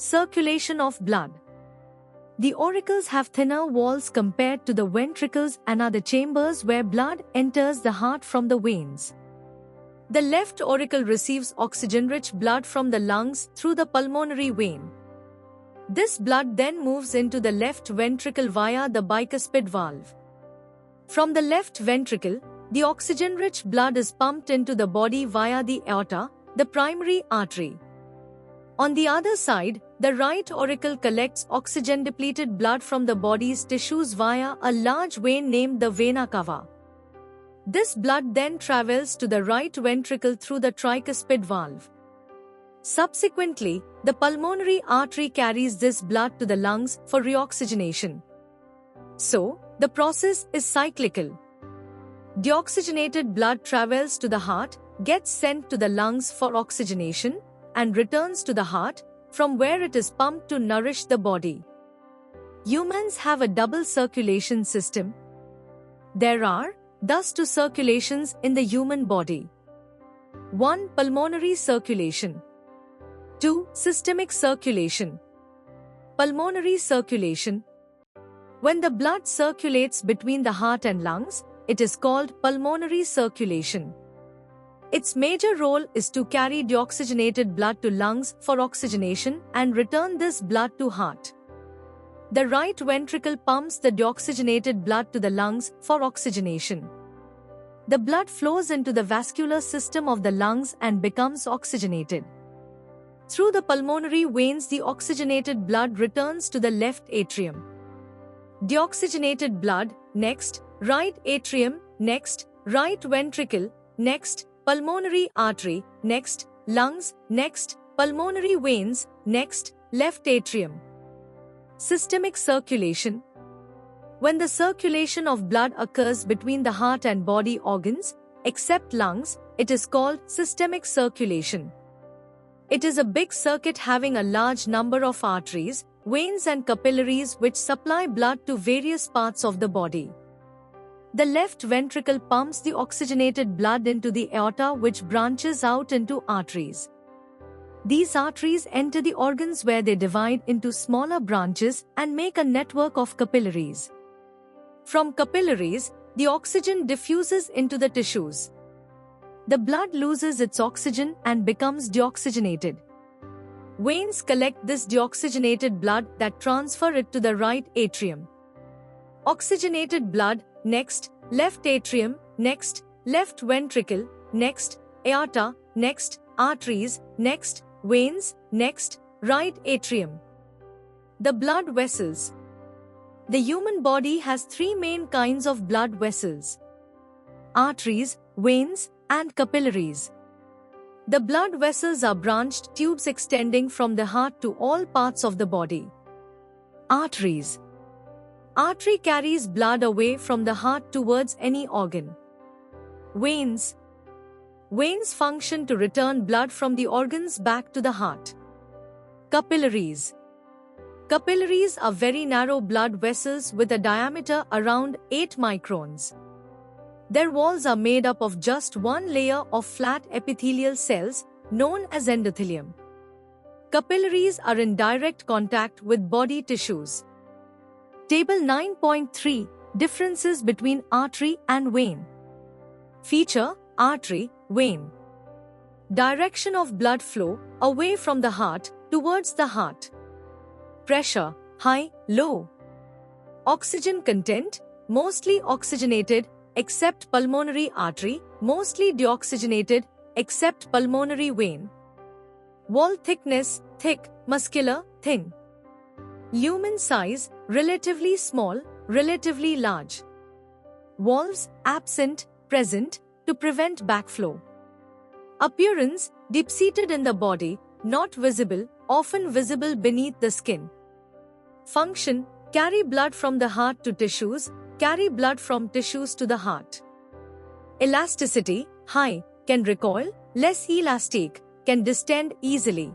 Circulation of blood. The auricles have thinner walls compared to the ventricles and are the chambers where blood enters the heart from the veins. The left auricle receives oxygen-rich blood from the lungs through the pulmonary vein. This blood then moves into the left ventricle via the bicuspid valve. From the left ventricle, the oxygen-rich blood is pumped into the body via the aorta, the primary artery. On the other side, the right auricle collects oxygen-depleted blood from the body's tissues via a large vein named the vena cava. This blood then travels to the right ventricle through the tricuspid valve. Subsequently, the pulmonary artery carries this blood to the lungs for reoxygenation. So, the process is cyclical. Deoxygenated blood travels to the heart, gets sent to the lungs for oxygenation, and returns to the heart, from where it is pumped to nourish the body. Humans have a double circulation system. There are, thus, two circulations in the human body. 1. Pulmonary circulation. 2. Systemic circulation. Pulmonary circulation. When the blood circulates between the heart and lungs, it is called pulmonary circulation. Its major role is to carry deoxygenated blood to lungs for oxygenation and return this blood to heart. The right ventricle pumps the deoxygenated blood to the lungs for oxygenation. The blood flows into the vascular system of the lungs and becomes oxygenated. Through the pulmonary veins, the oxygenated blood returns to the left atrium. Deoxygenated blood, next, right atrium, next, right ventricle, next, pulmonary artery, next, lungs, next, pulmonary veins, next, left atrium. Systemic circulation. When the circulation of blood occurs between the heart and body organs, except lungs, it is called systemic circulation. It is a big circuit having a large number of arteries, veins and capillaries which supply blood to various parts of the body. The left ventricle pumps the oxygenated blood into the aorta, which branches out into arteries. These arteries enter the organs where they divide into smaller branches and make a network of capillaries. From capillaries, the oxygen diffuses into the tissues. The blood loses its oxygen and becomes deoxygenated. Veins collect this deoxygenated blood that transfer it to the right atrium. Oxygenated blood, next, left atrium, next, left ventricle, next, aorta, next, arteries, next, veins, next, right atrium. The blood vessels. The human body has three main kinds of blood vessels: arteries, veins, and capillaries. The blood vessels are branched tubes extending from the heart to all parts of the body. Arteries. Artery carries blood away from the heart towards any organ. Veins. Veins function to return blood from the organs back to the heart. Capillaries. Capillaries are very narrow blood vessels with a diameter around 8 microns. Their walls are made up of just one layer of flat epithelial cells, known as endothelium. Capillaries are in direct contact with body tissues. Table 9.3 Differences between artery and vein. Feature: artery, vein. Direction of blood flow: away from the heart, towards the heart. Pressure: high, low. Oxygen content: mostly oxygenated, except pulmonary artery, mostly deoxygenated, except pulmonary vein. Wall thickness: thick, muscular, thin. Lumen size: relatively small, relatively large. Valves: absent, present, to prevent backflow. Appearance: deep-seated in the body, not visible, often visible beneath the skin. Function: carry blood from the heart to tissues, carry blood from tissues to the heart. Elasticity: high, can recoil, less elastic, can distend easily.